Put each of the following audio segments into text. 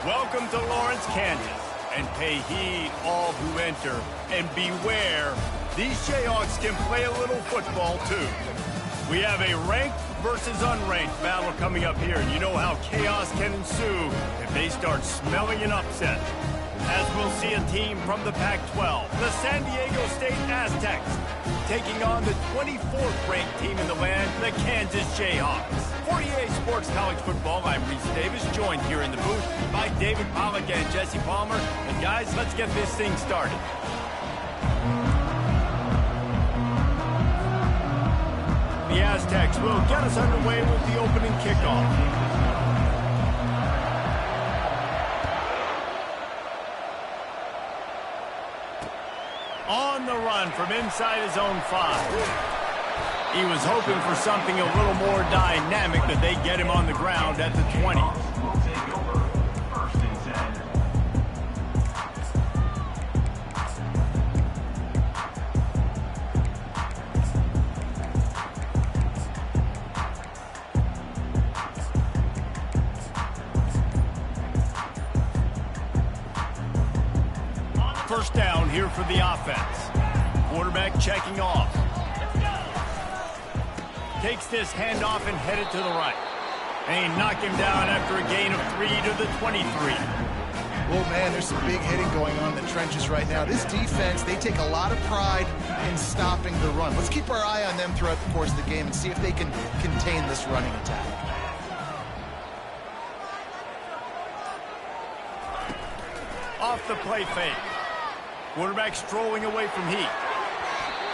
Welcome to Lawrence, Kansas, and pay heed all who enter, and beware, these Jayhawks can play a little football too. We have a ranked versus unranked battle coming up here, and you know how chaos can ensue if they start smelling an upset. As we'll see a team from the Pac-12, the San Diego State Aztecs, taking on the 24th ranked team in the land, the Kansas Jayhawks. For EA Sports College Football, I'm Reese Davis, joined here in the booth by David Pollack and Jesse Palmer. And guys, let's get this thing started. The Aztecs will get us underway with the opening kickoff. On the run from inside his own 5. He was hoping for something a little more dynamic, that they get him on the ground at the 20. First down here for the offense. Quarterback checking off. Takes this handoff and headed to the right. They knock him down after a gain of 3 to the 23. Well, man, there's some big hitting going on in the trenches right now. This defense, they take a lot of pride in stopping the run. Let's keep our eye on them throughout the course of the game and see if they can contain this running attack. Off the play fake. Quarterback strolling away from heat.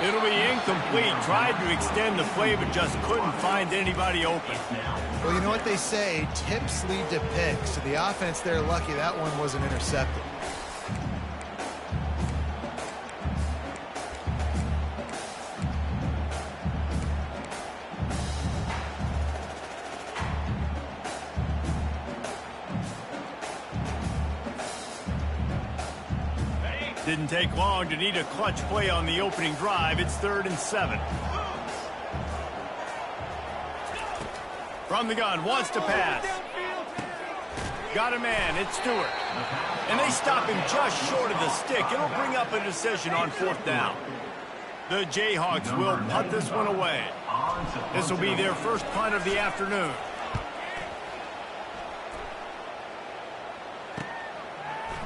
It'll be incomplete. Tried to extend the play, but just couldn't find anybody open. Well, you know what they say, tips lead to picks. So the offense, they're lucky that one wasn't intercepted. Didn't take long to need a clutch play on the opening drive. It's 3rd and 7. From the gun, wants to pass. Got a man, it's Stewart. And they stop him just short of the stick. It'll bring up a decision on 4th down. The Jayhawks will punt this one away. This will be their first punt of the afternoon.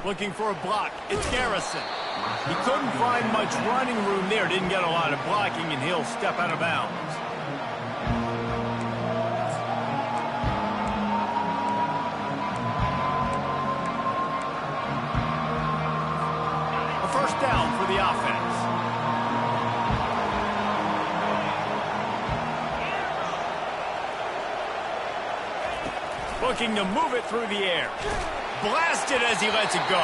Looking for a block. It's Garrison. He couldn't find much running room there. Didn't get a lot of blocking, and he'll step out of bounds. A first down for the offense. Looking to move it through the air. Blasted as he lets it go.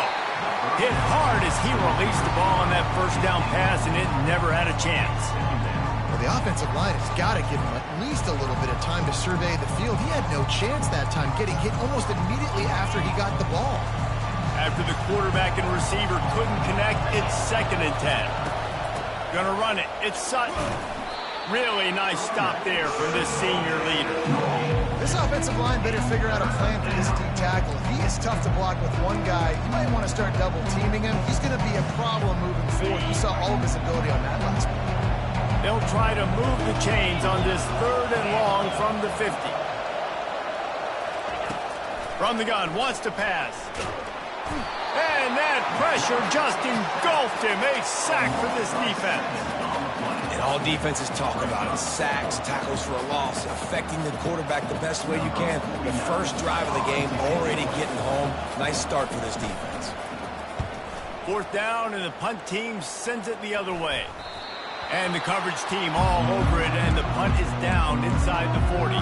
Hit hard as he released the ball on that first down pass, and it never had a chance. Well, the offensive line has got to give him at least a little bit of time to survey the field. He had no chance that time, getting hit almost immediately after he got the ball. After the quarterback and receiver couldn't connect, it's 2nd and 10. Gonna run it. It's Sutton. Really nice stop there from this senior leader. This offensive line better figure out a plan for this D tackle. He is tough to block with one guy. You might want to start double teaming him. He's going to be a problem moving forward. You saw all of his ability on that last one. They'll try to move the chains on this 3rd and long from the 50. From the gun, wants to pass. And that pressure just engulfed him. A sack for this defense. And all defenses talk about it. Sacks, tackles for a loss, affecting the quarterback the best way you can. The first drive of the game, already getting home. Nice start for this defense. 4th down, and the punt team sends it the other way. And the coverage team all over it, and the punt is down inside the 40.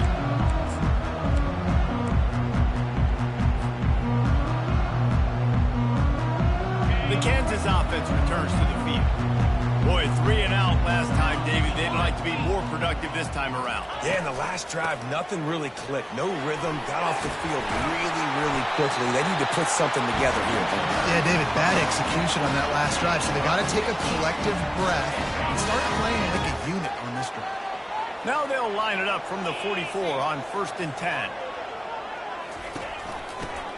The Kansas offense returns to the field. Boy, 3 and out last time, David. They'd like to be more productive this time around. Yeah, in the last drive, nothing really clicked. No rhythm. Got off the field really, really quickly. They need to put something together here. Yeah, David, bad execution on that last drive. So they got to take a collective breath and start playing like a unit on this drive. Now they'll line it up from the 44 on 1st and 10.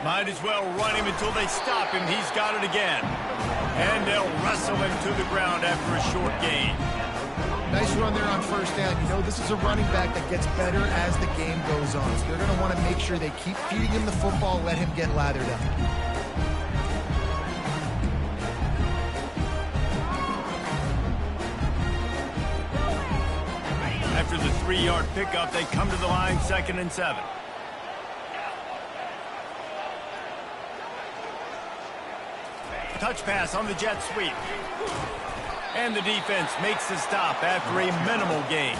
Might as well run him until they stop him. He's got it again. And they'll wrestle him to the ground after a short gain. Nice run there on first down. You know, this is a running back that gets better as the game goes on. So they're going to want to make sure they keep feeding him the football, let him get lathered up. After the 3-yard pickup, they come to the line, 2nd and 7. Touch pass on the jet sweep. And the defense makes the stop after a minimal gain.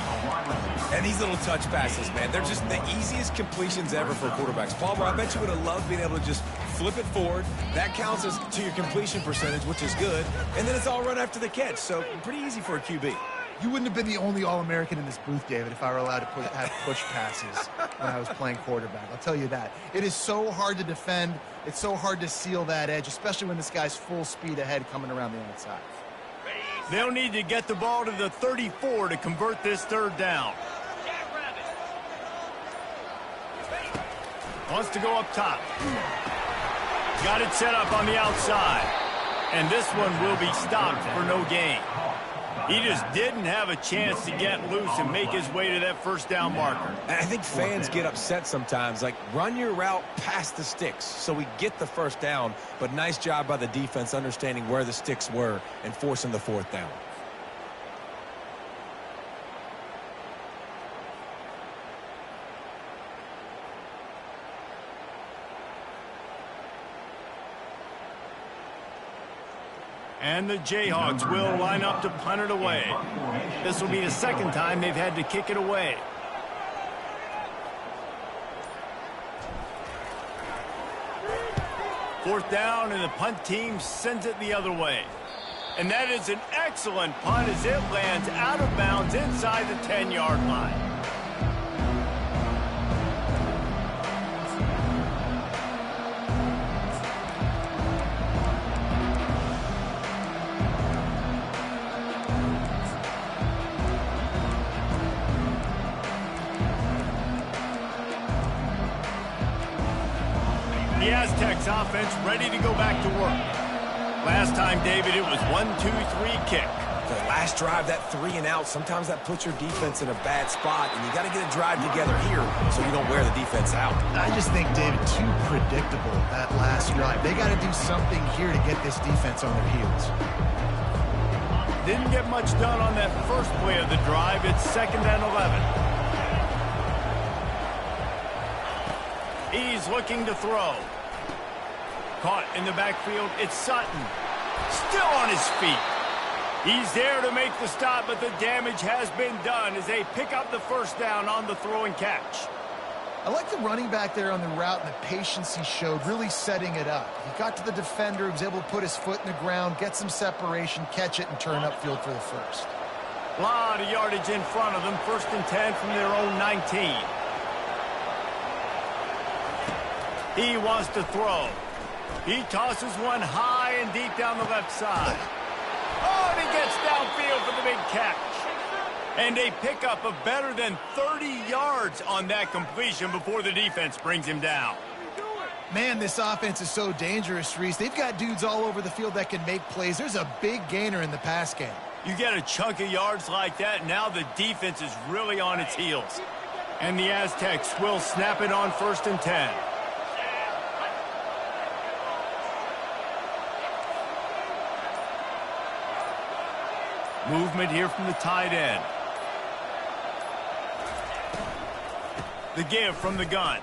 And these little touch passes, man, they're just the easiest completions ever for quarterbacks. Palmer, I bet you would have loved being able to just flip it forward. That counts as to your completion percentage, which is good. And then it's all run after the catch, so pretty easy for a QB. You wouldn't have been the only All-American in this booth, David, if I were allowed to have push passes when I was playing quarterback. I'll tell you that. It is so hard to defend. It's so hard to seal that edge, especially when this guy's full speed ahead coming around the outside. They'll need to get the ball to the 34 to convert this 3rd down. Wants to go up top. Got it set up on the outside. And this one will be stopped for no gain. He just didn't have a chance to get loose and make his way to that 1st down marker. And I think fans get upset sometimes, like run your route past the sticks so we get the 1st down, but nice job by the defense understanding where the sticks were and forcing the 4th down. And the Jayhawks will line up to punt it away. This will be the 2nd time they've had to kick it away. Fourth down, and the punt team sends it the other way. And that is an excellent punt as it lands out of bounds inside the 10-yard line. The Aztecs offense ready to go back to work. Last time, David, it was 1-2-3 kick. The last drive, that 3 and out, sometimes that puts your defense in a bad spot, and you got to get a drive together here so you don't wear the defense out. I just think, David, too predictable that last drive. They got to do something here to get this defense on their heels. Didn't get much done on that first play of the drive. It's 2nd and 11. He's looking to throw. Caught in the backfield, it's Sutton. Still on his feet. He's there to make the stop, but the damage has been done as they pick up the 1st down on the throw and catch. I like the running back there on the route and the patience he showed, really setting it up. He got to the defender, he was able to put his foot in the ground, get some separation, catch it, and turn upfield for the 1st. A lot of yardage in front of them. 1st and 10 from their own 19. He wants to throw. He tosses one high and deep down the left side. Oh, and he gets downfield for the big catch. And a pickup of better than 30 yards on that completion before the defense brings him down. Man, this offense is so dangerous, Reese. They've got dudes all over the field that can make plays. There's a big gainer in the pass game. You get a chunk of yards like that, now the defense is really on its heels. And the Aztecs will snap it on 1st and 10. Movement here from the tight end. The give from the gun.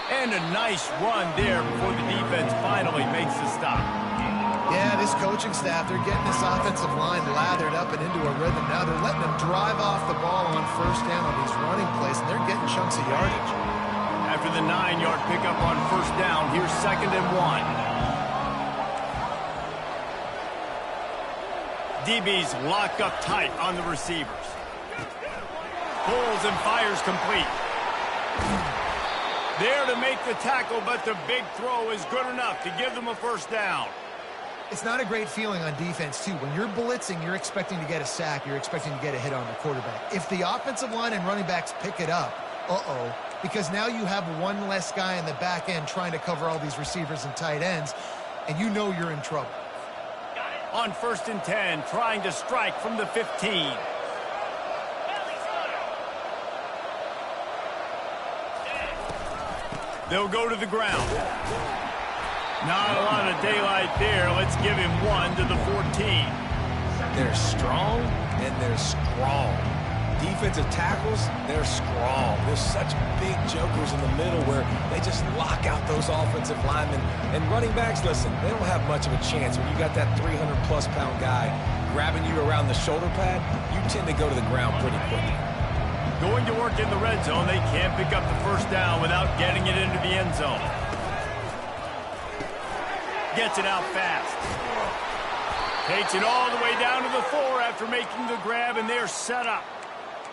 And a nice run there before the defense finally makes the stop. Yeah, this coaching staff, they're getting this offensive line lathered up and into a rhythm now. They're letting them drive off the ball on 1st down on these running plays, and they're getting chunks of yardage. After the 9-yard pickup on 1st down, here's 2nd and 1. DBs lock up tight on the receivers. Pulls and fires complete. There to make the tackle, but the big throw is good enough to give them a 1st down. It's not a great feeling on defense, too. When you're blitzing, you're expecting to get a sack. You're expecting to get a hit on the quarterback. If the offensive line and running backs pick it up, Uh-oh. Because now you have one less guy in the back end trying to cover all these receivers and tight ends, and you know you're in trouble. On 1st and 10, trying to strike from the 15. They'll go to the ground. Not a lot of daylight there. Let's give him 1 to the 14. They're strong, and they're strong. Defensive tackles, they're strong. There's such big jokers in the middle where they just lock out those offensive linemen. And running backs, listen, they don't have much of a chance. When you got that 300-plus pound guy grabbing you around the shoulder pad, you tend to go to the ground pretty quickly. Going to work in the red zone, they can't pick up the first down without getting it into the end zone. Gets it out fast. Takes it all the way down to the 4 after making the grab, and they're set up.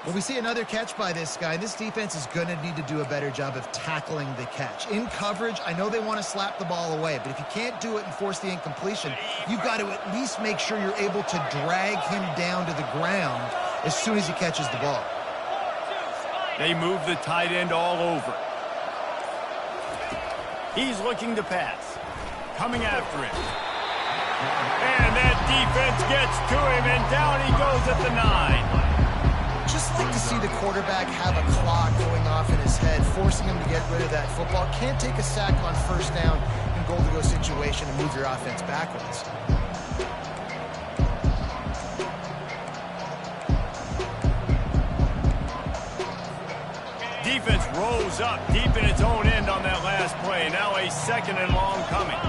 Well, we see another catch by this guy. This defense is going to need to do a better job of tackling the catch. In coverage, I know they want to slap the ball away, but if you can't do it and force the incompletion, you've got to at least make sure you're able to drag him down to the ground as soon as he catches the ball. They move the tight end all over. He's looking to pass. Coming after him. And that defense gets to him, and down he goes at the 9. Just like to see the quarterback have a clock going off in his head, forcing him to get rid of that football. Can't take a sack on 1st down in goal-to-go situation and move your offense backwards. Defense rose up deep in its own end on that last play. Now a 2nd and long coming.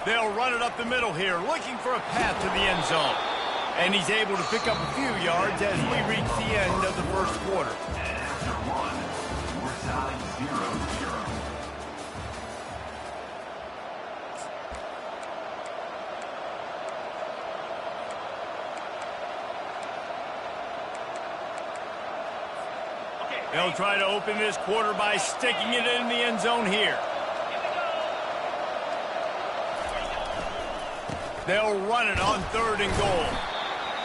They'll run it up the middle here, looking for a path to the end zone. And he's able to pick up a few yards as we reach the end of the first quarter. After 1, we're tied 0-0. They'll try to open this quarter by sticking it in the end zone here. They'll run it on 3rd and goal.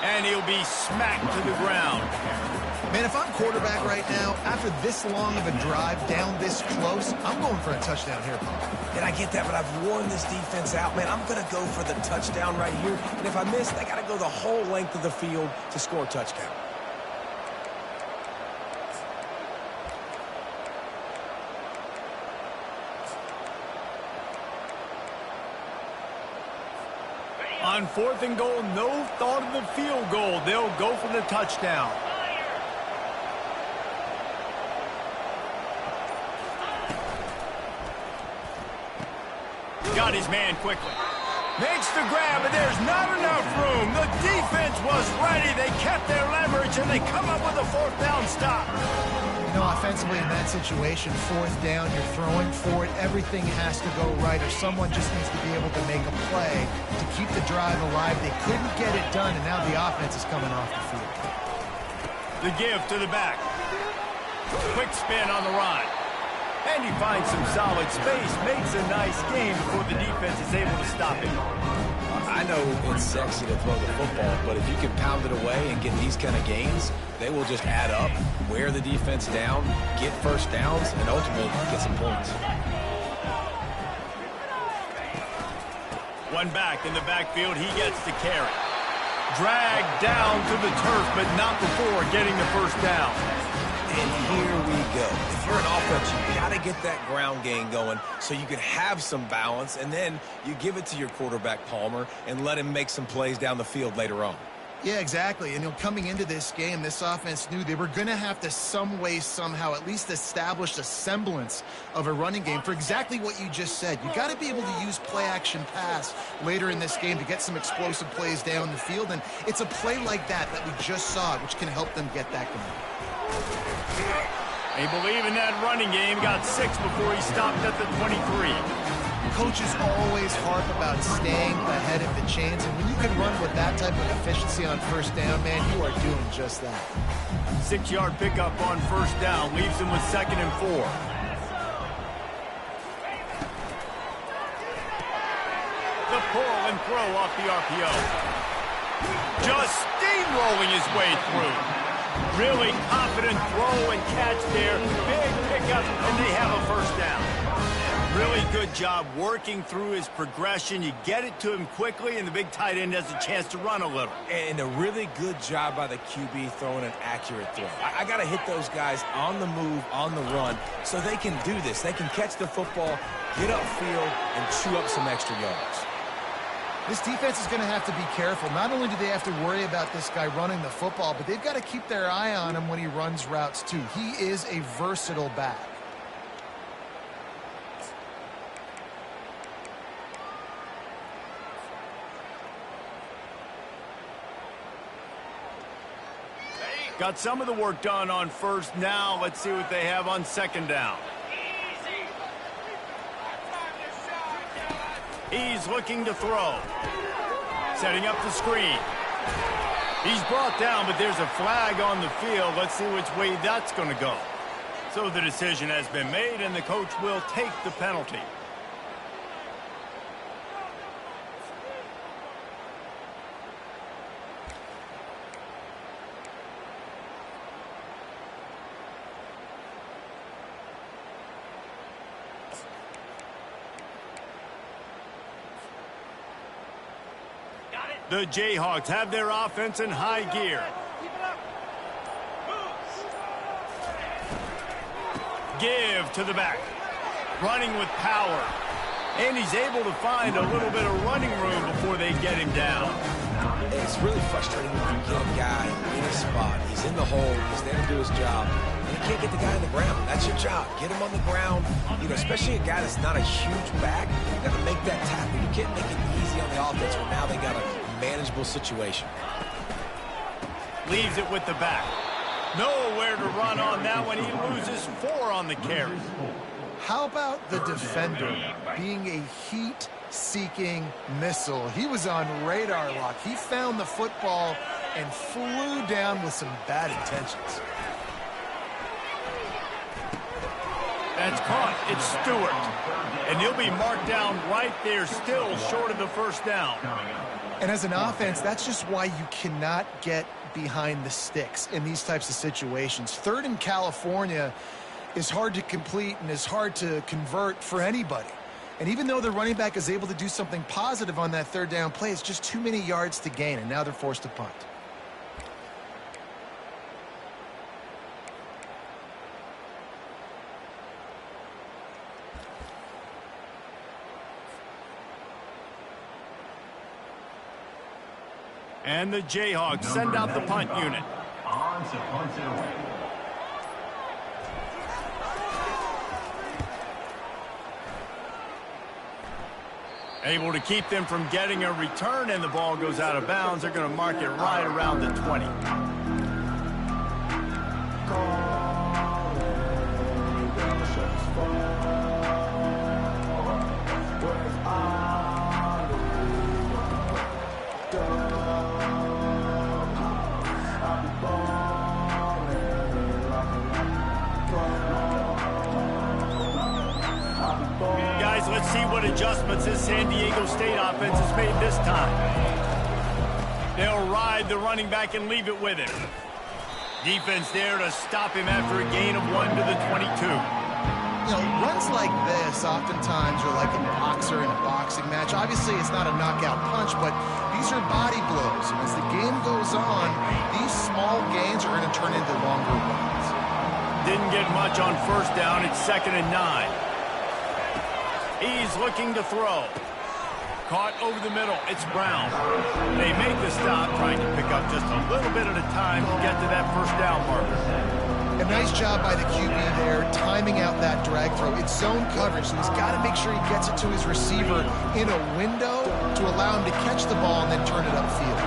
And he'll be smacked to the ground. Man, if I'm quarterback right now, after this long of a drive down this close, I'm going for a touchdown here, Paul. And I get that, but I've worn this defense out. Man, I'm going to go for the touchdown right here. And if I miss, I got to go the whole length of the field to score a touchdown. On 4th and goal, no thought of the field goal. They'll go for the touchdown. Got his man quickly. Makes the grab, but there's not enough room. The defense was ready. They kept their leverage, and they come up with a 4th down stop. You know, offensively in that situation, 4th down, you're throwing for it. Everything has to go right, or someone just needs to be able to make a play to keep the drive alive. They couldn't get it done, and now the offense is coming off the field. The give to the back. Quick spin on the run. And he finds some solid space, makes a nice game before the defense is able to stop him. I know it's sexy to throw the football, but if you can pound it away and get these kind of gains, they will just add up, wear the defense down, get 1st downs, and ultimately get some points. One back in the backfield, he gets the carry. Dragged down to the turf, but not before getting the 1st down. And here we go. If you're an offense, you got to get that ground game going so you can have some balance, and then you give it to your quarterback, Palmer, and let him make some plays down the field later on. Yeah, exactly. And you know, coming into this game, this offense knew they were going to have to some way, somehow, at least establish a semblance of a running game for exactly what you just said. You got to be able to use play-action pass later in this game to get some explosive plays down the field, and it's a play like that we just saw, which can help them get that going. They believe in that running game. Got 6 before he stopped at the 23. Coaches always harp about staying ahead of the chains, and when you can run with that type of efficiency on 1st down, man, you are doing just that. 6-yard pickup on 1st down leaves him with 2nd and 4. The pull and throw off the RPO. Just steamrolling his way through. Really confident throw and catch there. Big pickup, and they have a first down. Really good job working through his progression. You get it to him quickly, and the big tight end has a chance to run a little. And a really good job by the QB throwing an accurate throw. I got to hit those guys on the move, on the run, so they can do this. They can catch the football, get upfield, and chew up some extra yards. This defense is going to have to be careful. Not only do they have to worry about this guy running the football, but they've got to keep their eye on him when he runs routes too. He is a versatile back. Got some of the work done on first. Now let's see what they have on second down. He's looking to throw. Setting up the screen. He's brought down, but there's a flag on the field. Let's see which way that's going to go. So the decision has been made, and the coach will take the penalty. The Jayhawks have their offense in high gear. Give to the back. Running with power. And he's able to find a little bit of running room before they get him down. It's really frustrating when you get a guy in a spot. He's in the hole. He's there to do his job. And you can't get the guy on the ground. That's your job. Get him on the ground. You know, especially a guy that's not a huge back. You got to make that tackle. You can't make it easy on the offense when now they got a manageable situation. Leaves it with the back. Nowhere to run on that one. He loses 4 on the carry. How about the defender being a heat-seeking missile? He was on radar lock. He found the football and flew down with some bad intentions. That's caught. It's Stewart. And he'll be marked down right there, still short of the first down. And as an offense, that's just why you cannot get behind the sticks in these types of situations. Third in California is hard to complete and is hard to convert for anybody. And even though the running back is able to do something positive on that third down play, it's just too many yards to gain, and now they're forced to punt. And the Jayhawks send out the punt unit. On to punt it away. Able to keep them from getting a return, and the ball goes out of bounds. They're going to mark it right around the 20. Let's see what adjustments this San Diego State offense has made this time. They'll ride the running back and leave it with him. Defense there to stop him after a gain of 1 to the 22. You know, runs like this oftentimes are like a boxer in a boxing match. Obviously, it's not a knockout punch, but these are body blows. And as the game goes on, these small gains are going to turn into longer ones. Didn't get much on first down. It's 2nd and 9. He's looking to throw. Caught over the middle. It's Brown. They make the stop, trying to pick up just a little bit at a time to get to that first down marker. A nice job by the QB there, timing out that drag throw. It's zone coverage, so he's got to make sure he gets it to his receiver in a window to allow him to catch the ball and then turn it upfield.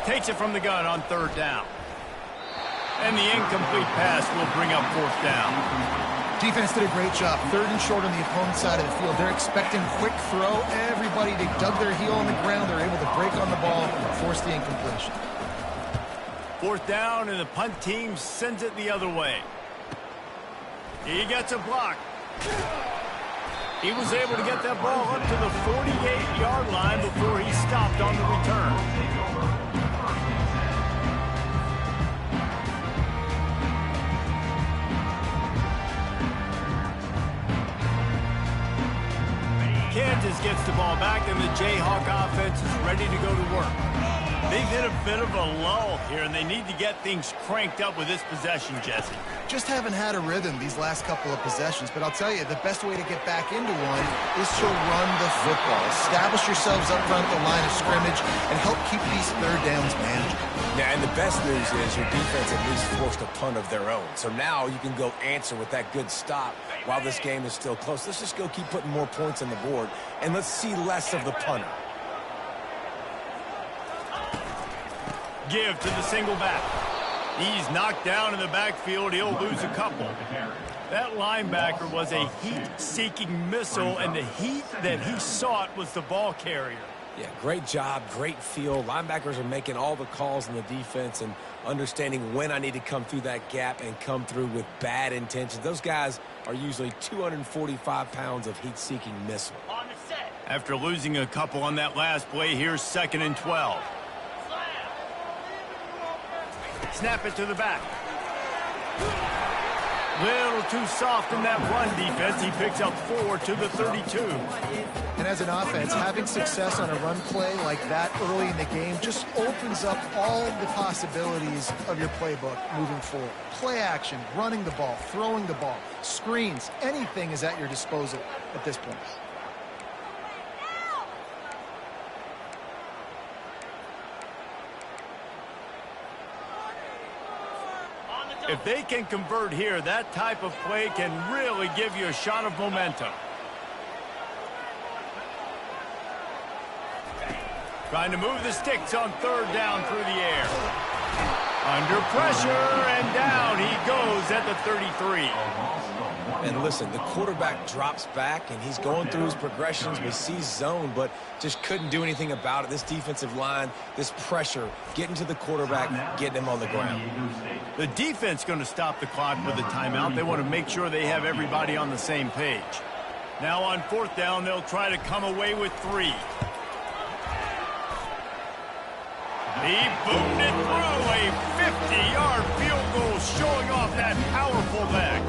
Takes it from the gun on 3rd down. And the incomplete pass will bring up 4th down. Defense did a great job. 3rd and short on the opponent's side of the field. They're expecting quick throw. Everybody, they dug their heel on the ground. They're able to break on the ball and force the incompletion. 4th down, and the punt team sends it the other way. He gets a block. He was able to get that ball up to the 48-yard line before he stopped on the return. Kansas gets the ball back, and the Jayhawk offense is ready to go to work. They've hit a bit of a lull here, and they need to get things cranked up with this possession, Jesse. Just haven't had a rhythm these last couple of possessions, but I'll tell you, the best way to get back into one is to run the football. Establish yourselves up front the line of scrimmage and help keep these third downs manageable. Yeah, and the best news is your defense at least forced a punt of their own. So now you can go answer with that good stop while this game is still close. Let's just go keep putting more points on the board, and let's see less of the punter. Give to the single back. He's knocked down in the backfield. He'll lose a couple. That linebacker was a heat-seeking missile, and the heat that he sought was the ball carrier. Yeah, great job, great feel. Linebackers are making all the calls in the defense and understanding when I need to come through that gap and come through with bad intentions. Those guys are usually 245 pounds of heat-seeking missile. After losing a couple on that last play, here's 2nd and 12. Snap it to the back. Little too soft in that run defense. He picks up 4 to the 32. And as an offense, having success on a run play like that early in the game just opens up all the possibilities of your playbook moving forward. Play action, running the ball, throwing the ball, screens, anything is at your disposal at this point. If they can convert here, that type of play can really give you a shot of momentum. Trying to move the sticks on 3rd down through the air. Under pressure, and down he goes at the 33. And listen, the quarterback drops back, and he's going through his progressions. We see zone, but just couldn't do anything about it. This defensive line, this pressure, getting to the quarterback, getting him on the ground. The defense going to stop the clock with a timeout. They want to make sure they have everybody on the same page. Now on 4th down, they'll try to come away with 3. He boomed it through a 50-yard field goal, showing off that powerful leg.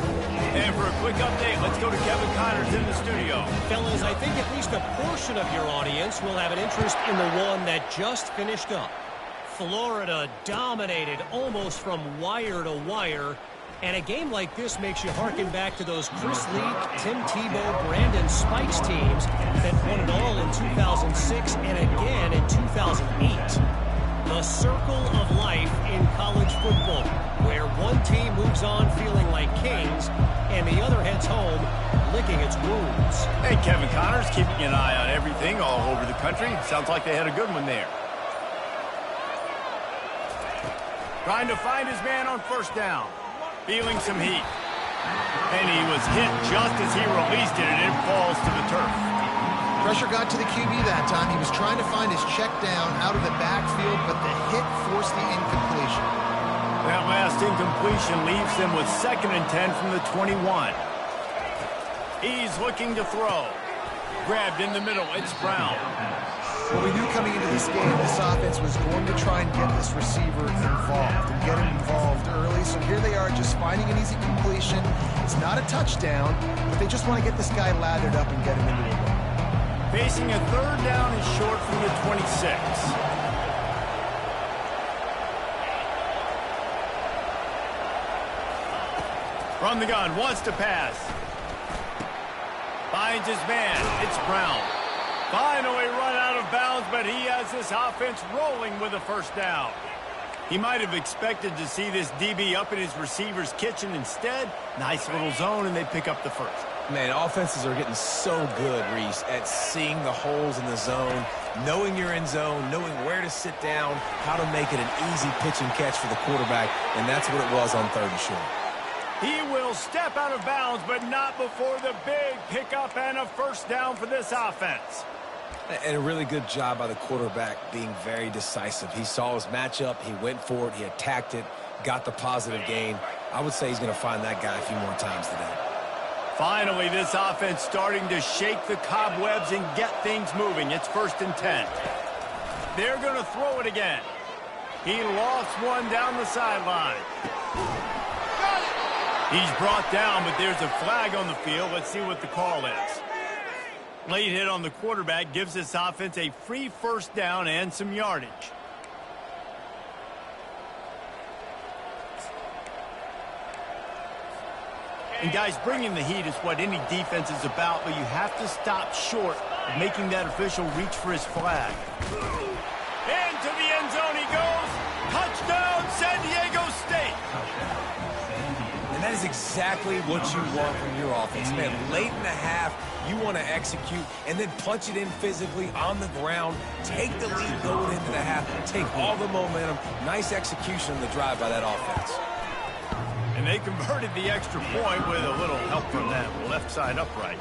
And for a quick update, let's go to Kevin Connors in the studio. Fellas, I think at least a portion of your audience will have an interest in the one that just finished up. Florida dominated almost from wire to wire. And a game like this makes you harken back to those Chris Leak, Tim Tebow, Brandon Spikes teams that won it all in 2006 and again in 2008. The circle of life in college football, where one team moves on feeling like kings and the other heads home licking its wounds. Hey, Kevin Connors, keeping an eye on everything all over the country. Sounds like they had a good one there. Trying to find his man on 1st down. Feeling some heat. And he was hit just as he released it, and it falls to the turf. Pressure got to the QB that time. He was trying to find his check down out of the backfield, but the hit forced the incompletion. That last incompletion leaves them with 2nd and 10 from the 21. He's looking to throw. Grabbed in the middle. It's Brown. Well, we knew coming into this game, this offense was going to try and get this receiver involved and get him involved early. So here they are just finding an easy completion. It's not a touchdown, but they just want to get this guy lathered up and get him into the run. Facing a 3rd down is short from the 26. From the gun, wants to pass. Finds his man. It's Brown. Finally run out of bounds, but he has this offense rolling with a 1st down. He might have expected to see this DB up in his receiver's kitchen. Instead, nice little zone, and they pick up the 1st. Man, offenses are getting so good, Reese, at seeing the holes in the zone, knowing you're in zone, knowing where to sit down, how to make it an easy pitch and catch for the quarterback, and that's what it was on 3rd and short. He will step out of bounds, but not before the big pickup and a 1st down for this offense. And a really good job by the quarterback being very decisive. He saw his matchup, he went for it, he attacked it, got the positive gain. I would say he's going to find that guy a few more times today. Finally, this offense starting to shake the cobwebs and get things moving. It's 1st and 10. They're going to throw it again. He lost one down the sideline. He's brought down, but there's a flag on the field. Let's see what the call is. Late hit on the quarterback gives this offense a free 1st down and some yardage. And guys, bringing the heat is what any defense is about, but you have to stop short of making that official reach for his flag. Into the end zone he goes. Touchdown, San Diego State. And that is exactly what you want from your offense, man. Late in the half, you want to execute and then punch it in physically on the ground. Take the lead going into the half. Take all the momentum. Nice execution on the drive by that offense. And they converted the extra point with a little help from them. Left side upright.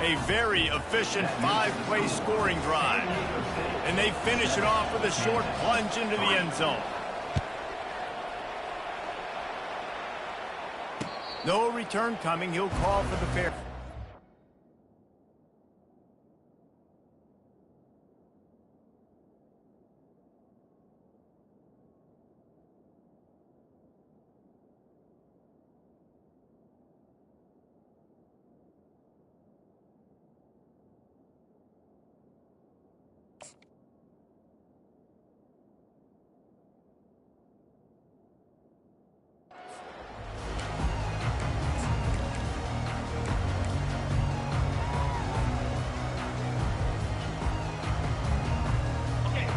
A very efficient 5-play scoring drive. And they finish it off with a short plunge into the end zone. No return coming. He'll call for the fair.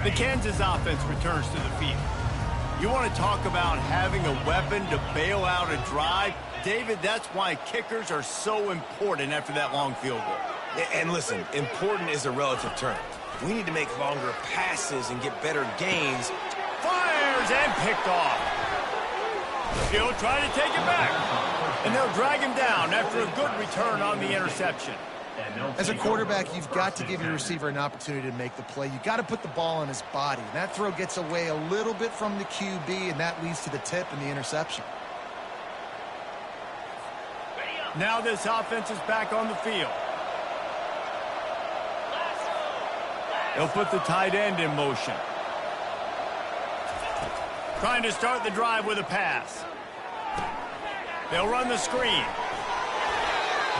The Kansas offense returns to the field. You want to talk about having a weapon to bail out a drive? David, that's why kickers are so important after that long field goal. And listen, important is a relative term. We need to make longer passes and get better gains. Fires and picked off. He'll try to take it back. And they'll drag him down after a good return on the interception. As a quarterback, you've got to give your receiver an opportunity to make the play. You've got to put the ball on his body. And that throw gets away a little bit from the QB, and that leads to the tip and the interception. Now this offense is back on the field. They'll put the tight end in motion. Trying to start the drive with a pass. They'll run the screen.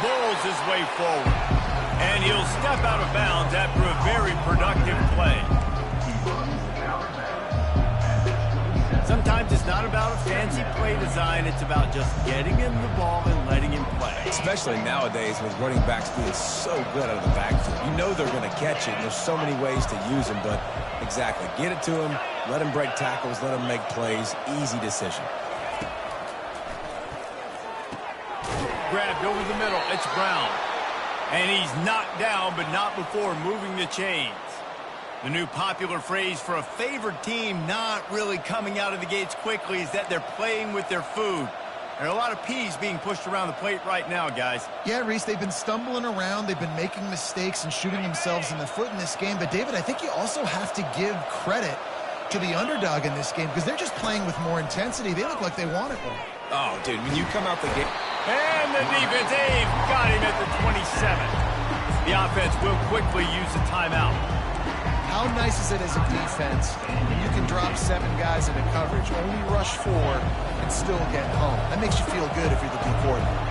Bulls his way forward. And he'll step out of bounds after a very productive play. Sometimes it's not about a fancy play design. It's about just getting him the ball and letting him play. Especially nowadays with running backs being so good out of the backfield. You know they're going to catch it, and there's so many ways to use them, but exactly. Get it to him, let him break tackles, let him make plays. Easy decision. Grabbed over the middle. It's Brown. And he's knocked down, but not before moving the chains. The new popular phrase for a favored team not really coming out of the gates quickly is that they're playing with their food. There are a lot of peas being pushed around the plate right now, guys. Yeah, Reese, they've been stumbling around. They've been making mistakes and shooting themselves in the foot in this game. But, David, I think you also have to give credit to the underdog in this game because they're just playing with more intensity. They look like they want it more. Oh, dude, when you come out the gate... And the defense, got him at the 27. The offense will quickly use the timeout. How nice is it as a defense when you can drop 7 guys into coverage, only rush 4, and still get home? That makes you feel good if you're the D coordinator.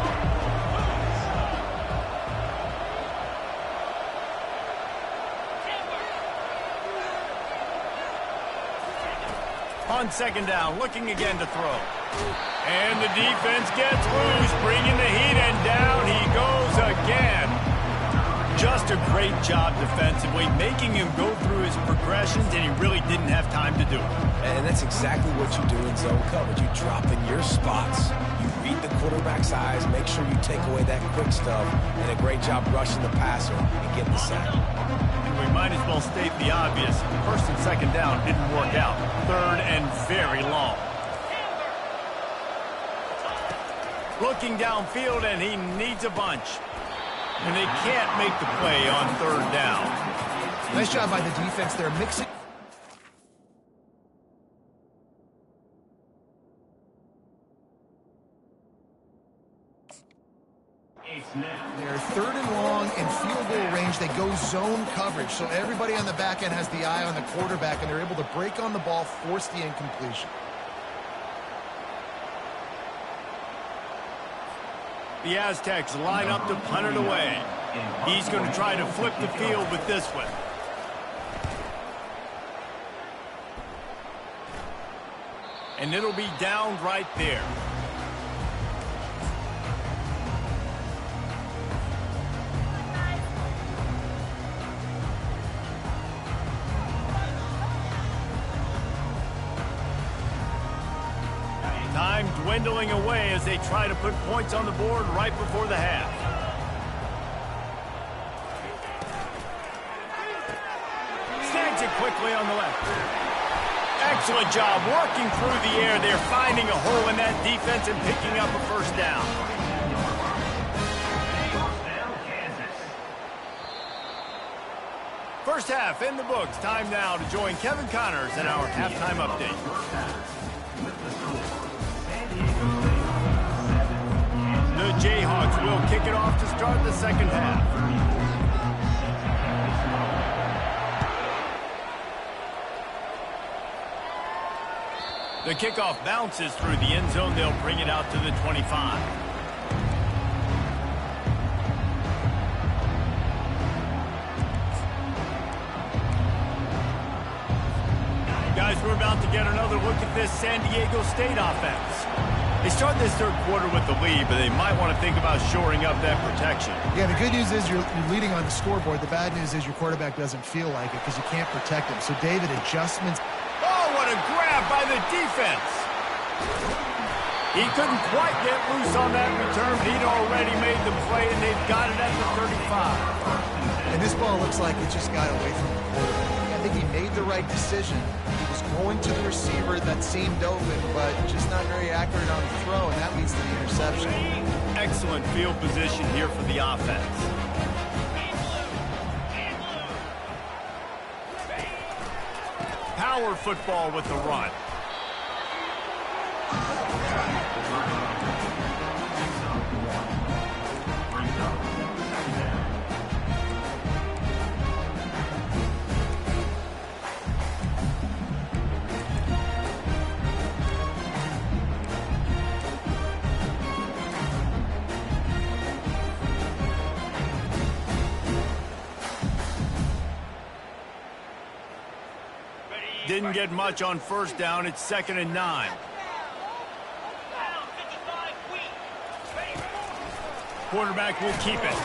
On second down, looking again to throw. And the defense gets loose, bringing the heat, and down he goes again. Just a great job defensively, making him go through his progressions, and he really didn't have time to do it. And that's exactly what you do in zone coverage. You drop in your spots. You read the quarterback's eyes, make sure you take away that quick stuff, and a great job rushing the passer and getting the sack. And we might as well state the obvious. First and second down didn't work out. Third and very long. Looking downfield, and he needs a bunch. And they can't make the play on third down. Nice job by the defense there, mixing. change. They go zone coverage, so everybody on the back end has the eye on the quarterback, and they're able to break on the ball, force the incompletion. The Aztecs line up to punt it away. He's going to try to flip the field with this one. And it'll be down right there. Time dwindling away as they try to put points on the board right before the half. Snags it quickly on the left. Excellent job working through the air. They're finding a hole in that defense and picking up a first down. First half in the books. Time now to join Kevin Connors in our halftime update. The Jayhawks will kick it off to start the second half. The kickoff bounces through the end zone. They'll bring it out to the 25. Guys, we're about to get another look at this San Diego State offense. They start this third quarter with the lead, but they might want to think about shoring up that protection. Yeah, the good news is you're leading on the scoreboard. The bad news is your quarterback doesn't feel like it because you can't protect him. So, David, adjustments. Oh, what a grab by the defense. He couldn't quite get loose on that return. He'd already made the play, and they've got it at the 35. And this ball looks like it just got away from the quarterback. I think he made the right decision. He was going to the receiver that seemed open, but just not very accurate on the throw, and that leads to the interception. Excellent field position here for the offense. Power football with the run. Didn't get much on first down. It's 2nd and 9. Quarterback will keep it.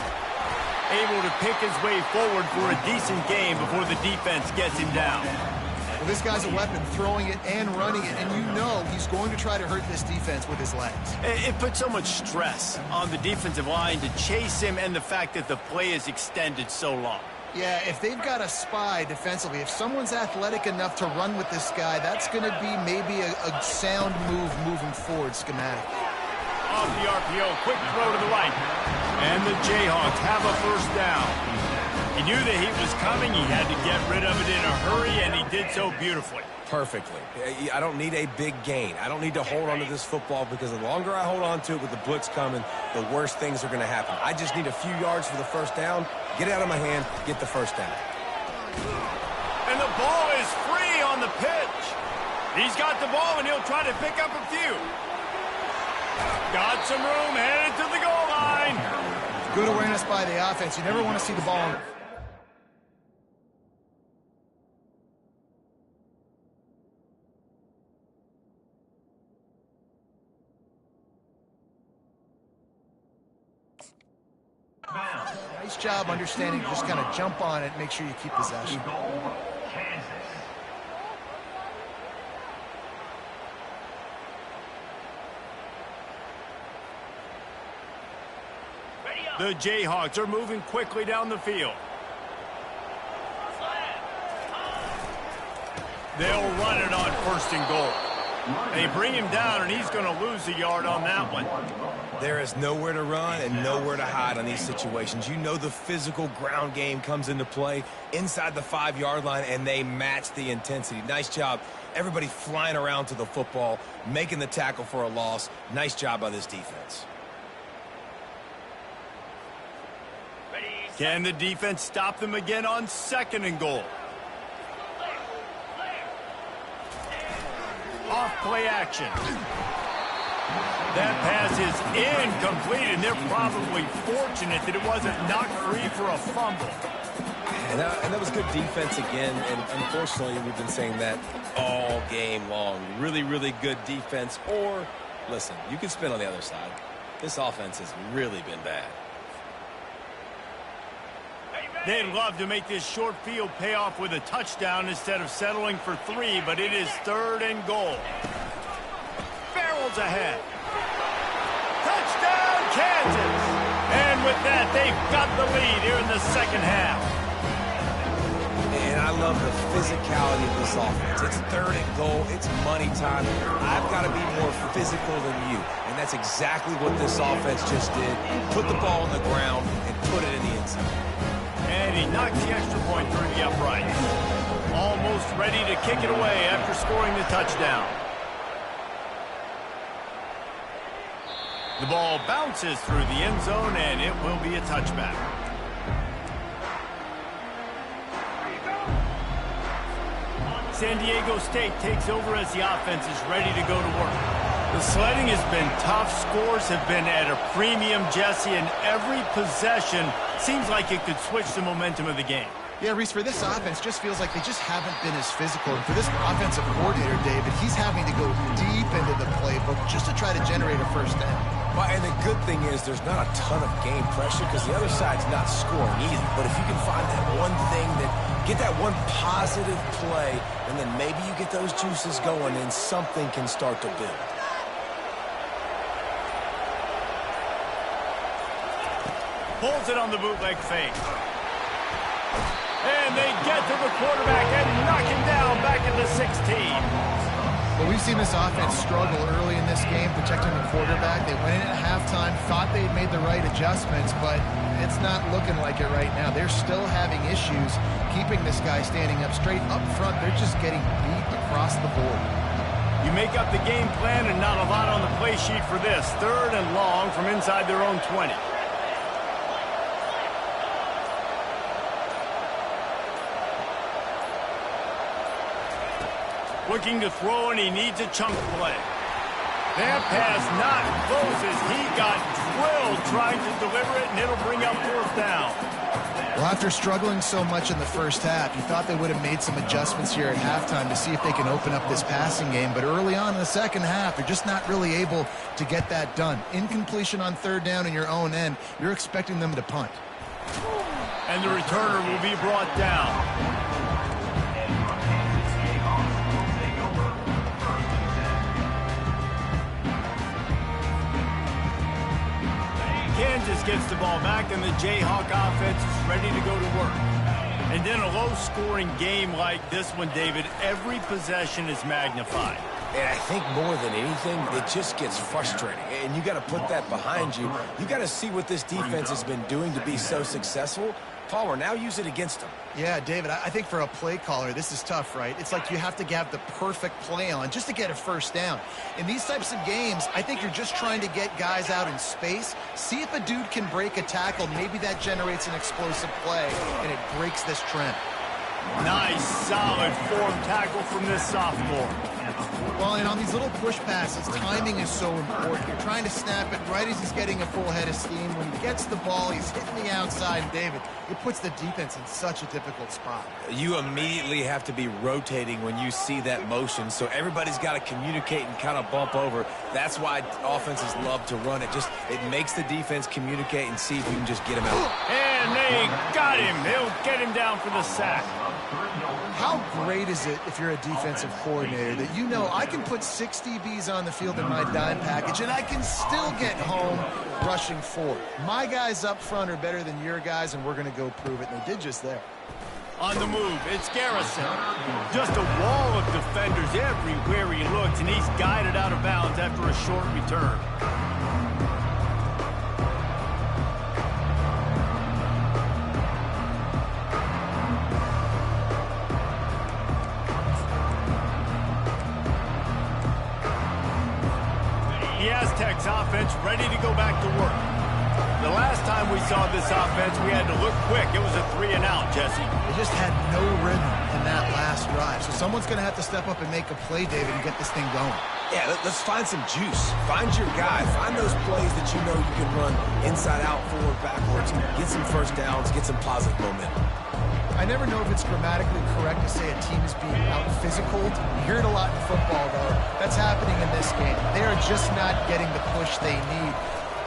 Able to pick his way forward for a decent game before the defense gets him down. Well, this guy's a weapon, throwing it and running it, and you know he's going to try to hurt this defense with his legs. It puts so much stress on the defensive line to chase him and the fact that the play is extended so long. Yeah, if they've got a spy defensively, if someone's athletic enough to run with this guy, that's going to be maybe a sound move moving forward schematically. Off the RPO, quick throw to the right. And the Jayhawks have a first down. He knew the heat was coming. He had to get rid of it in a hurry, and he did so beautifully. Perfectly. I don't need a big gain. I don't need to hold on to this football because the longer I hold on to it with the blitz coming, the worse things are going to happen. I just need a few yards for the first down, get it out of my hand, get the first down. And the ball is free on the pitch. He's got the ball, and he'll try to pick up a few. Got some room, headed to the goal line. Good awareness by the offense. You never want to see the ball. Nice job understanding to just kind of jump on it and make sure you keep possession. The Jayhawks are moving quickly down the field. They'll run it on 1st and goal. They bring him down, and he's going to lose a yard on that one. There is nowhere to run and nowhere to hide on these situations. You know the physical ground game comes into play inside the 5-yard line, and they match the intensity. Nice job. Everybody flying around to the football, making the tackle for a loss. Nice job by this defense. Ready, Can the defense stop them again on 2nd and goal? Off play action. That pass is incomplete, and they're probably fortunate that it wasn't knocked free for a fumble. And that was good defense again, and unfortunately, we've been saying that all game long. Really, really good defense. Or, listen, you can spin on the other side. This offense has really been bad. They'd love to make this short field pay off with a touchdown instead of settling for 3, but it is 3rd and goal. Farrell's ahead. Touchdown, Kansas! And with that, they've got the lead here in the 2nd half. And I love the physicality of this offense. It's 3rd and goal. It's money time. I've got to be more physical than you. And that's exactly what this offense just did. Put the ball on the ground and put it in the end zone. And he knocks the extra point through the uprights. Almost ready to kick it away after scoring the touchdown. The ball bounces through the end zone, and it will be a touchback. San Diego State takes over as the offense is ready to go to work. The sledding has been tough. Scores have been at a premium, Jesse, and every possession seems like it could switch the momentum of the game. Yeah, Reese, for this offense, just feels like they just haven't been as physical. And for this offensive coordinator, David, he's having to go deep into the playbook just to try to generate a first down. Well, and the good thing is there's not a ton of game pressure because the other side's not scoring either. But if you can find that one thing get that one positive play, and then maybe you get those juices going and something can start to build. Pulls it on the bootleg fake. And they get to the quarterback and knock him down back at the 16. Well, we've seen this offense struggle early in this game, protecting the quarterback. They went in at halftime, thought they'd made the right adjustments, but it's not looking like it right now. They're still having issues keeping this guy standing up straight up front. They're just getting beat across the board. You make up the game plan and not a lot on the play sheet for this. 3rd and long from inside their own 20. Looking to throw, and he needs a chunk play. That pass not close as he got drilled trying to deliver it, and it'll bring up 4th down. Well, after struggling so much in the first half, you thought they would have made some adjustments here at halftime to see if they can open up this passing game. But early on in the second half, they're just not really able to get that done. Incompletion on 3rd down in your own end, you're expecting them to punt. And the returner will be brought down. Kansas gets the ball back, and the Jayhawk offense is ready to go to work. And in a low-scoring game like this one, David, every possession is magnified. And I think more than anything, it just gets frustrating. And you got to put that behind you. You got to see what this defense has been doing to be so successful. Palmer, now use it against them. Yeah, David, I think for a play caller, this is tough, right? It's like you have to have the perfect play on just to get a first down. In these types of games, I think you're just trying to get guys out in space, see if a dude can break a tackle. Maybe that generates an explosive play, and it breaks this trend. Nice, solid form tackle from this sophomore. Well, and on these little push passes, timing is so important. You're trying to snap it right as he's getting a full head of steam. When he gets the ball, he's hitting the outside. And David, it puts the defense in such a difficult spot. You immediately have to be rotating when you see that motion, so everybody's got to communicate and kind of bump over. That's why offenses love to run it. It makes the defense communicate and see if you can just get him out. And they got him. They'll get him down for the sack. How great is it if you're a defensive coordinator that you know I can put 6 DBs on the field in my dime package and I can still get home rushing 4. My guys up front are better than your guys, and we're going to go prove it, and they did just there. On the move, it's Garrison. Just a wall of defenders everywhere he looks, and he's guided out of bounds after a short return. The Aztecs offense ready to go back to work. The last time we saw this offense, we had to look quick. It was a 3-and-out, Jesse. They just had no rhythm in that last drive. So someone's going to have to step up and make a play, David, and get this thing going. Yeah, let's find some juice. Find your guy. Find those plays that you know you can run inside out, forward, backwards. Get some first downs. Get some positive momentum. I never know if it's grammatically correct to say a team is being out-physicaled. You hear it a lot in football, though. That's happening in this game. They are just not getting the push they need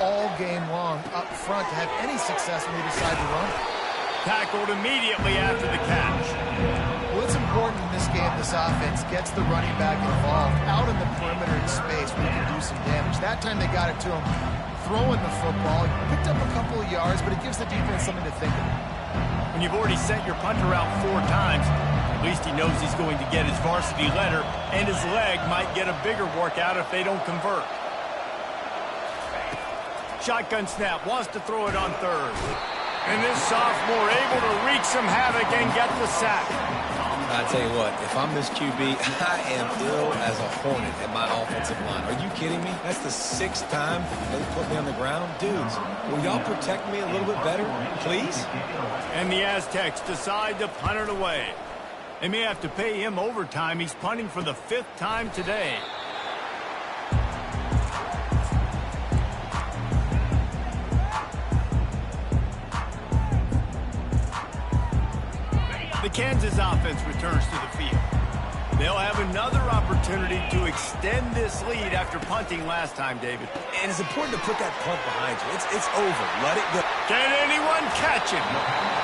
all game long up front to have any success when they decide to run. Tackled immediately after the catch. Well, it's important in this game this offense gets the running back involved out in the perimeter in space where he can do some damage. That time they got it to him throwing the football. He picked up a couple of yards, but it gives the defense something to think about. When you've already sent your punter out 4 times, at least he knows he's going to get his varsity letter, and his leg might get a bigger workout if they don't convert. Shotgun snap, wants to throw it on third. And this sophomore able to wreak some havoc and get the sack. I tell you what, if I'm this QB, I am ill as a hornet at my offensive line. Are you kidding me? That's the 6th time they put me on the ground. Dudes, will y'all protect me a little bit better, please? And the Aztecs decide to punt it away. They may have to pay him overtime. He's punting for the 5th time today. The Kansas offense returns to the field. They'll have another opportunity to extend this lead after punting last time, David. And it's important to put that punt behind you. It's over. Let it go. Can anyone catch him?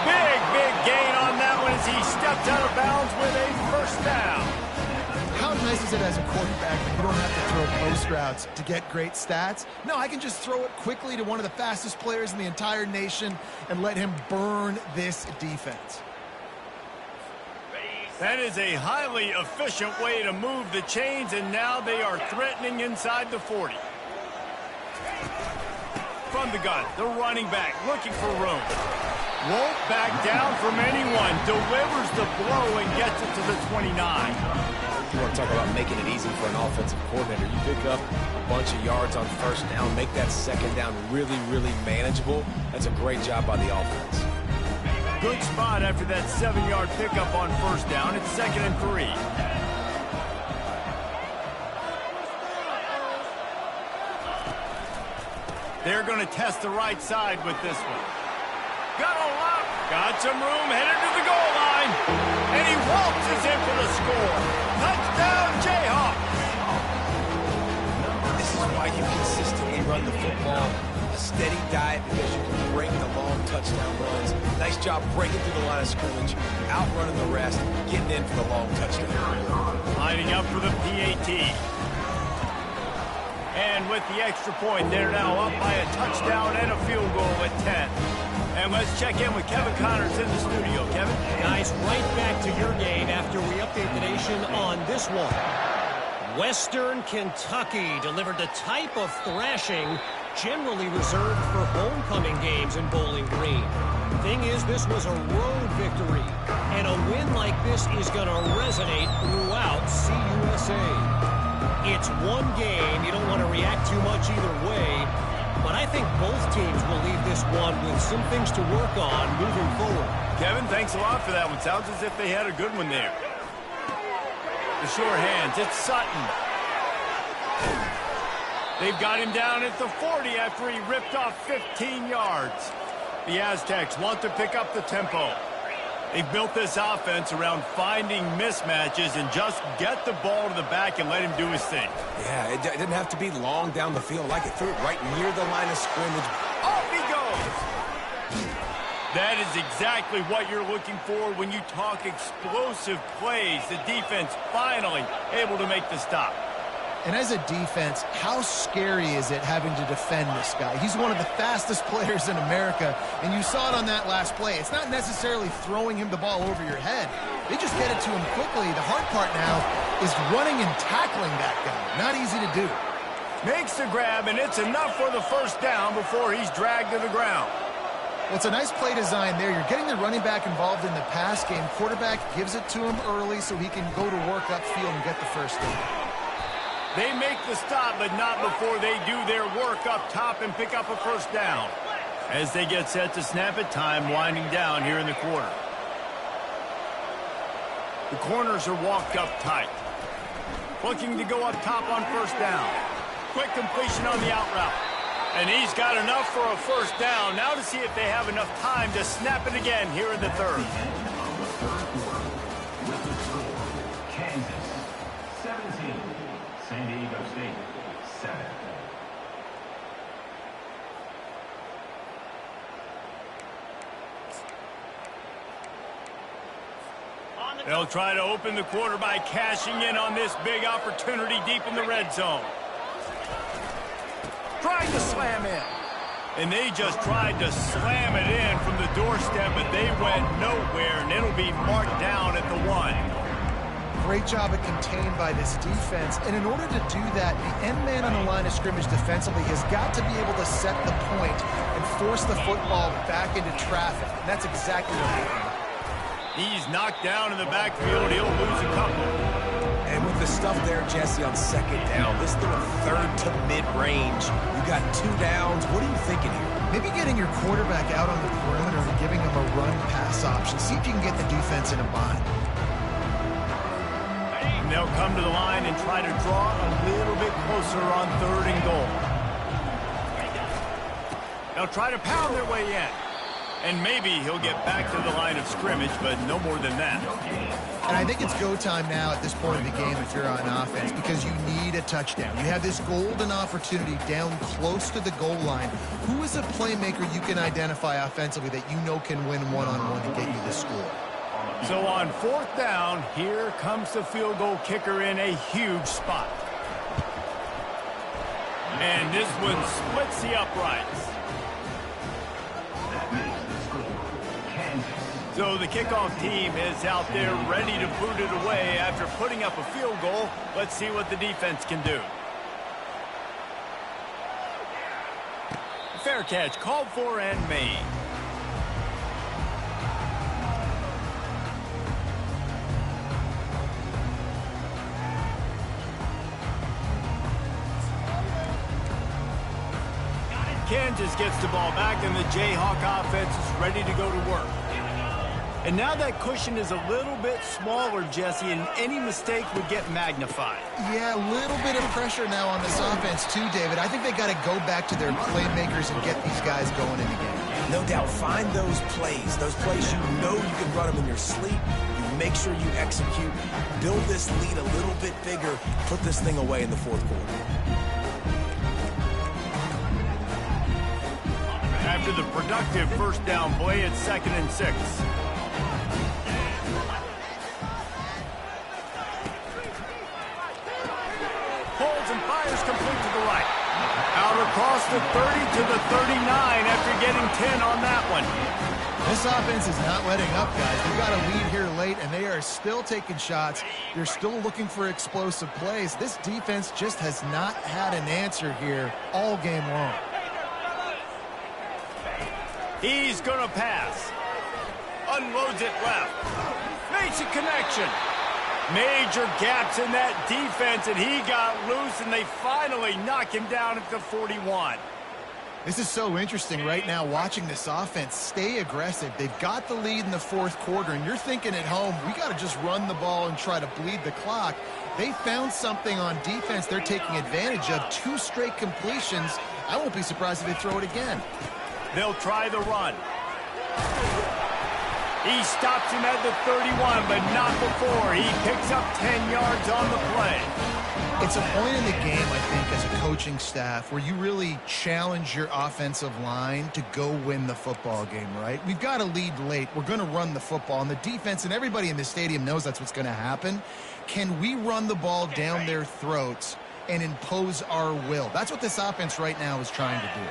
Big gain on that one as he stepped out of bounds with a first down. How nice is it as a quarterback that you don't have to throw post routes to get great stats? No, I can just throw it quickly to one of the fastest players in the entire nation and let him burn this defense. That is a highly efficient way to move the chains, and now they are threatening inside the 40. From the gun, the running back looking for room. Won't back down from anyone. Delivers the blow and gets it to the 29. You want to talk about making it easy for an offensive coordinator. You pick up a bunch of yards on first down, make that second down really manageable. That's a great job by the offense. Good spot after that 7-yard pickup on first down. It's 2nd and 3. They're going to test the right side with this one. Got a lot. Got some room. Headed to the goal line. And he waltzes in for the score. Touchdown, Jayhawks. This is why you consistently run the football. A steady diet because you can break the long touchdown runs. Nice job breaking through the line of scrimmage, outrunning the rest, getting in for the long touchdown. Lining up for the PAT. And with the extra point, they're now up by a touchdown and a field goal at 10. And let's check in with Kevin Connors in the studio. Kevin? Guys, right back to your game after we update the nation on this one. Western Kentucky delivered the type of thrashing generally reserved for homecoming games in Bowling Green. Thing is, this was a road victory, and a win like this is going to resonate throughout CUSA. It's one game. You don't want to react too much either way, but I think both teams will leave this one with some things to work on moving forward. Kevin, thanks a lot for that one. Sounds as if they had a good one there. The sure hands, it's Sutton. They've got him down at the 40 after he ripped off 15 yards. The Aztecs want to pick up the tempo. They've built this offense around finding mismatches and just get the ball to the back and let him do his thing. Yeah, it didn't have to be long down the field. Like it threw it right near the line of scrimmage. Off he goes! That is exactly what you're looking for when you talk explosive plays. The defense finally able to make the stop. And as a defense, how scary is it having to defend this guy? He's one of the fastest players in America, and you saw it on that last play. It's not necessarily throwing him the ball over your head. They just get it to him quickly. The hard part now is running and tackling that guy. Not easy to do. Makes the grab, and it's enough for the first down before he's dragged to the ground. Well, it's a nice play design there. You're getting the running back involved in the pass game. Quarterback gives it to him early so he can go to work upfield and get the first down. They make the stop, but not before they do their work up top and pick up a first down. As they get set to snap it, time winding down here in the quarter. The corners are walked up tight. Looking to go up top on first down. Quick completion on the out route. And he's got enough for a first down. Now to see if they have enough time to snap it again here in the third. Kansas 17, San Diego State 7. They'll try to open the quarter by cashing in on this big opportunity deep in the red zone. Tried to slam in. And they just tried to slam it in from the doorstep, but they went nowhere, and it'll be marked down at the 1. Great job at contained by this defense. And in order to do that, the end man on the line of scrimmage defensively has got to be able to set the point and force the football back into traffic. And that's exactly what happened. He's knocked down in the backfield. He'll lose a couple. And with the stuff there, Jesse, on second down, this thing third to mid-range. You got 2 downs. What are you thinking here? Maybe getting your quarterback out on the perimeter and giving him a run-pass option. See if you can get the defense in a bind. And they'll come to the line and try to draw a little bit closer on 3rd and goal. They'll try to pound their way in. And maybe he'll get back to the line of scrimmage, but no more than that. And I think it's go time now at this point in the game if you're on offense, because you need a touchdown. You have this golden opportunity down close to the goal line. Who is a playmaker you can identify offensively that you know can win one-on-one and get you the score? So on 4th down, here comes the field goal kicker in a huge spot. And this one splits the uprights. So the kickoff team is out there ready to boot it away after putting up a field goal. Let's see what the defense can do. Fair catch called for and made. Kansas gets the ball back, and the Jayhawk offense is ready to go to work. And now that cushion is a little bit smaller, Jesse, and any mistake would get magnified. Yeah, a little bit of pressure now on this offense too, David. I think they got to go back to their playmakers and get these guys going in the game. No doubt. Find those plays you know you can run them in your sleep. You make sure you execute. Build this lead a little bit bigger. Put this thing away in the 4th quarter. After the productive first down play, it's 2nd and 6. Holds and fires complete to the right. Out across the 30 to the 39 after getting 10 on that one. This offense is not letting up, guys. They've got a lead here late, and they are still taking shots. They're still looking for explosive plays. This defense just has not had an answer here all game long. He's going to pass. Unloads it left. Makes a connection. Major gaps in that defense, and he got loose, and they finally knock him down at the 41. This is so interesting right now, watching this offense stay aggressive. They've got the lead in the 4th quarter, and you're thinking at home, we got to just run the ball and try to bleed the clock. They found something on defense they're taking advantage of. 2 straight completions. I won't be surprised if they throw it again. They'll try the run. He stops him at the 31, but not before. He picks up 10 yards on the play. It's a point in the game, I think, as a coaching staff where you really challenge your offensive line to go win the football game, right? We've got a lead late. We're going to run the football, and the defense and everybody in the stadium knows that's what's going to happen. Can we run the ball down their throats and impose our will? That's what this offense right now is trying to do.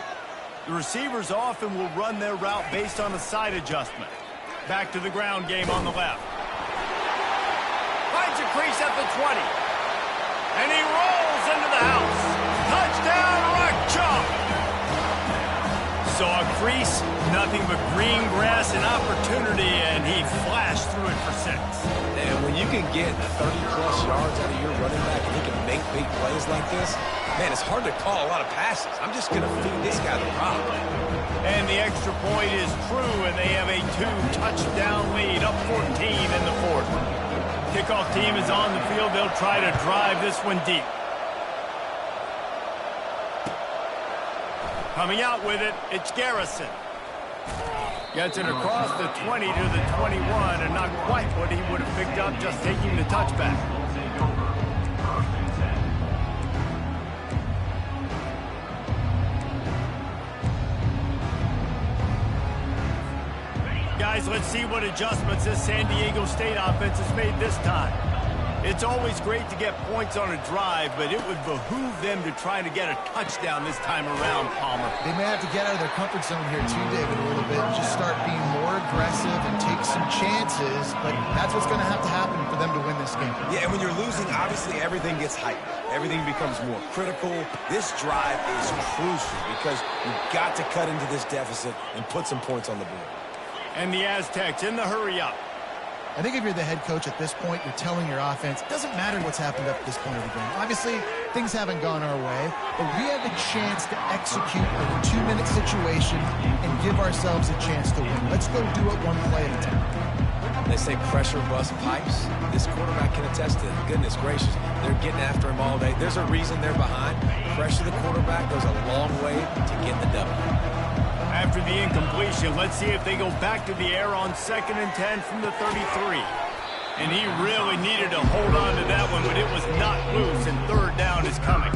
The receivers often will run their route based on a side adjustment. Back to the ground game on the left. Finds a crease at the 20. And he rolls into the house. Touchdown, Rock Chalk. Saw a crease, nothing but green grass and opportunity, and he flashed through it for 6. And when you can get 30-plus yards out of your running back and he can make big plays like this, Man, it's hard to call a lot of passes. I'm just going to feed this guy the rock. And the extra point is true, and they have a 2-touchdown lead, up 14 in the fourth. Kickoff team is on the field. They'll try to drive this one deep. Coming out with it, it's Garrison. Gets it across the 20 to the 21, and not quite what he would have picked up just taking the touchback. Guys, let's see what adjustments this San Diego State offense has made this time. It's always great to get points on a drive, but it would behoove them to try to get a touchdown this time around, Palmer. They may have to get out of their comfort zone here too, David, a little bit, and just start being more aggressive and take some chances, but that's what's going to happen for them to win this game. Yeah, and when you're losing, obviously everything gets heightened. Everything becomes more critical. This drive is crucial because you've got to cut into this deficit and put some points on the board. And the Aztecs in the hurry-up. I think if you're the head coach at this point, you're telling your offense, it doesn't matter what's happened up to this point of the game. Obviously, things haven't gone our way, but we had the chance to execute a 2-minute situation and give ourselves a chance to win. Let's go do it one play at a time. They say pressure bust pipes. This quarterback can attest to it. Goodness gracious, they're getting after him all day. There's a reason they're behind. Pressure the quarterback goes a long way to get the W. After the incompletion, let's see if they go back to the air on 2nd and 10 from the 33. And he really needed to hold on to that one, but it was not loose, and 3rd down is coming.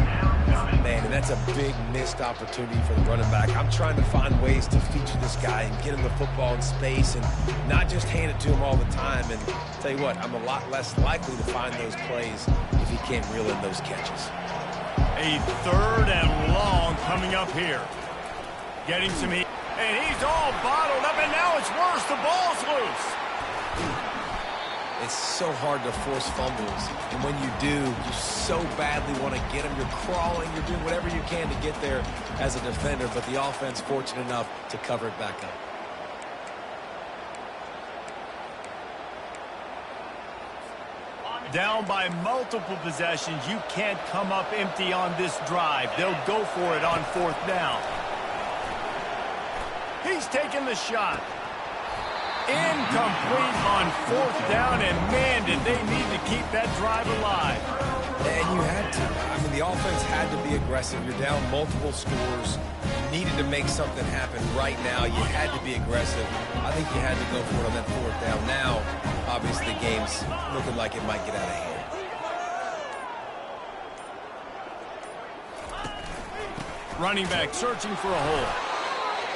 Man, and that's a big missed opportunity for the running back. I'm trying to find ways to feature this guy and get him the football in space and not just hand it to him all the time. And tell you what, I'm a lot less likely to find those plays if he can't reel in those catches. A 3rd and long coming up here. Getting some heat. And he's all bottled up, and now it's worse. The ball's loose. It's so hard to force fumbles, and when you do, you so badly want to get them. You're crawling, you're doing whatever you can to get there as a defender, but the offense fortunate enough to cover it back up. Down by multiple possessions, you can't come up empty on this drive. They'll go for it on 4th down. He's taking the shot. Incomplete on 4th down, and man, did they need to keep that drive alive. And you had to. I mean, the offense had to be aggressive. You're down multiple scores. You needed to make something happen right now. You had to be aggressive. I think you had to go for it on that 4th down. Now, obviously, the game's looking like it might get out of hand. Running back searching for a hole.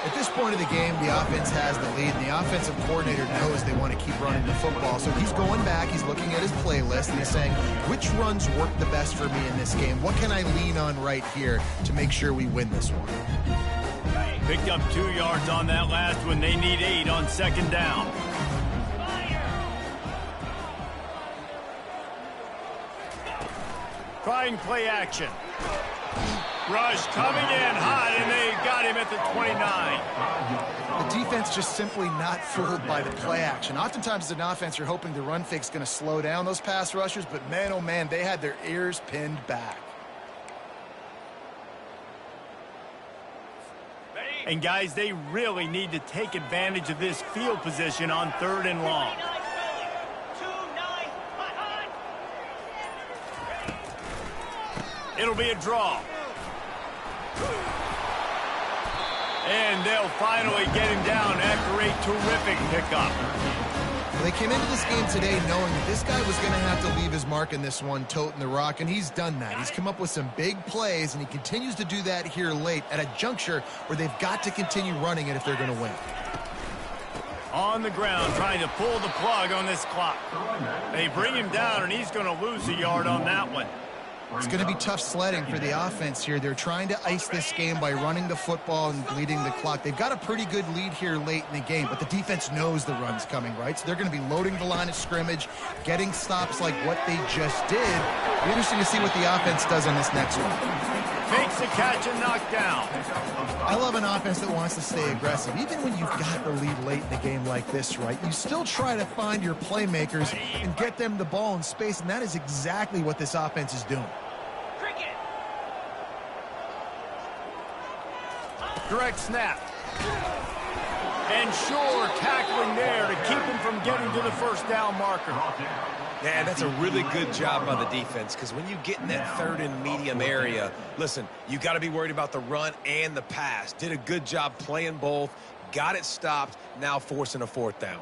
At this point of the game, the offense has the lead, and the offensive coordinator knows they want to keep running the football. So he's going back, he's looking at his playlist, and he's saying, which runs work the best for me in this game? What can I lean on right here to make sure we win this one? Picked up 2 yards on that last one. They need 8 on 2nd down. Trying play action. Rush coming in hot, and they got him at the 29. The defense just simply not fooled by the play action. Oftentimes as an offense, you're hoping the run fake's going to slow down those pass rushers, but man, oh man, they had their ears pinned back. And guys, they really need to take advantage of this field position on 3rd and long. It'll be a draw. And they'll finally get him down after a terrific pickup. Well, they came into this game today knowing that this guy was going to have to leave his mark in this one, toting the rock, and he's done that. He's come up with some big plays, and he continues to do that here late at a juncture where they've got to continue running it if they're going to win. On the ground, trying to pull the plug on this clock. They bring him down, and he's going to lose a yard on that one. It's going to be tough sledding for the offense here. They're trying to ice this game by running the football and bleeding the clock. They've got a pretty good lead here late in the game, but the defense knows the run's coming, right? So they're going to be loading the line of scrimmage, getting stops like what they just did. It'll be interesting to see what the offense does on this next one. Makes the catch and knocked down. I love an offense that wants to stay aggressive. Even when you've got the lead late in the game like this, right, you still try to find your playmakers and get them the ball in space, and that is exactly what this offense is doing. Direct snap. And sure, tackling there to keep him from getting to the first down marker. Yeah, that's a really good job by the defense, because when you get in that third and medium area, listen, you got to be worried about the run and the pass. Did a good job playing both, got it stopped, now forcing a fourth down.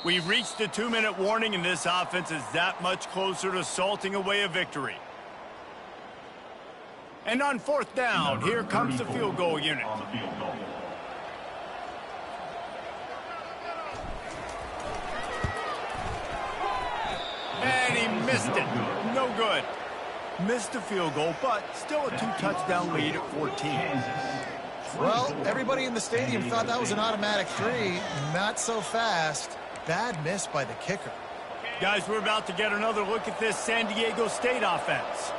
We've reached the 2-minute warning, and this offense is that much closer to salting away a victory. And on fourth down, here comes the field goal unit. On the field goal. And he missed it. No good. Missed the field goal, but still a 2-touchdown lead at 14. Well, everybody in the stadium thought that was an automatic 3. Not so fast. Bad miss by the kicker. Guys, we're about to get another look at this San Diego State offense.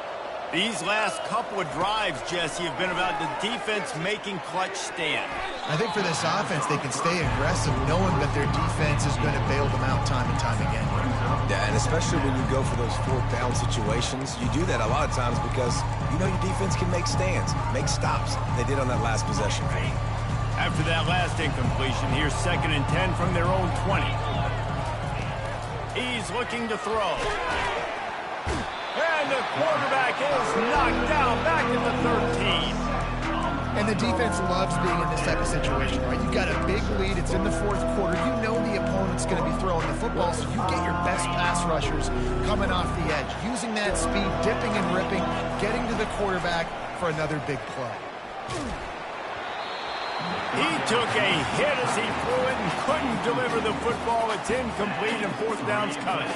These last couple of drives, Jesse, have been about the defense making clutch stand. I think for this offense, they can stay aggressive knowing that their defense is going to bail them out time and time again. Yeah, and especially when you go for those fourth down situations, you do that a lot of times because you know your defense can make stands, make stops. They did on that last possession. After that last incompletion, here's 2nd and 10 from their own 20. He's looking to throw. And the quarterback is knocked down back at the 13. And the defense loves being in this type of situation, right? You've got a big lead. It's in the fourth quarter. You know the opponent's going to be throwing the football, so you get your best pass rushers coming off the edge, using that speed, dipping and ripping, getting to the quarterback for another big play. He took a hit as he threw it and couldn't deliver the football. It's incomplete and fourth down's coming.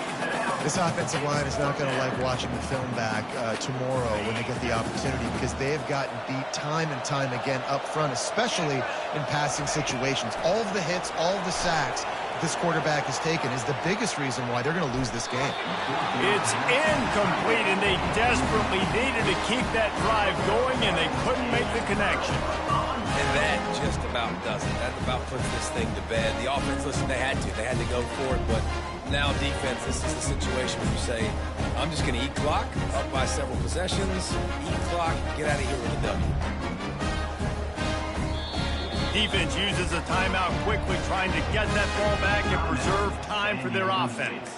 This offensive line is not going to like watching the film back tomorrow when they get the opportunity, because they have gotten beat time and time again up front, especially in passing situations. All of the hits, all of the sacks this quarterback has taken is the biggest reason why they're going to lose this game. It's incomplete, and they desperately needed to keep that drive going, and they couldn't make the connection. And that just about does it. That about puts this thing to bed. The offense, listen, they had to go for it, but now defense, this is the situation where you say, I'm just going to eat clock, up by several possessions, eat clock, get out of here with a W. Defense uses a timeout quickly, trying to get that ball back and preserve time for their offense.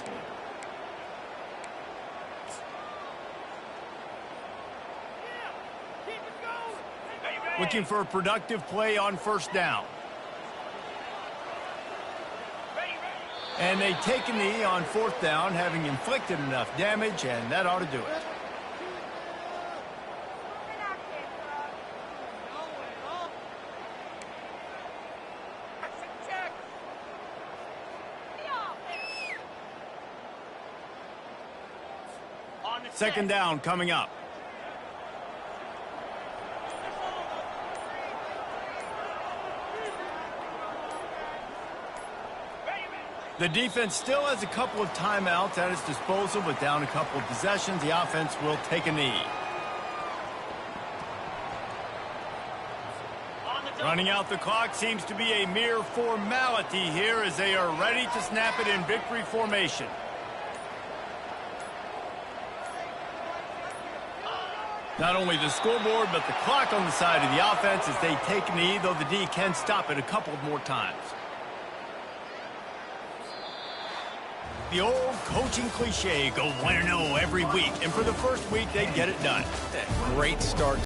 Looking for a productive play on first down. And they take a knee on fourth down, having inflicted enough damage, and that ought to do it. Second down coming up. The defense still has a couple of timeouts at its disposal, but down a couple of possessions, the offense will take a knee. Running out the clock seems to be a mere formality here as they are ready to snap it in victory formation. Not only the scoreboard, but the clock on the side of the offense as they take a knee, though the D can stop it a couple more times. The old coaching cliche, go 1-0 every week, and for the first week, they get it done. Great start.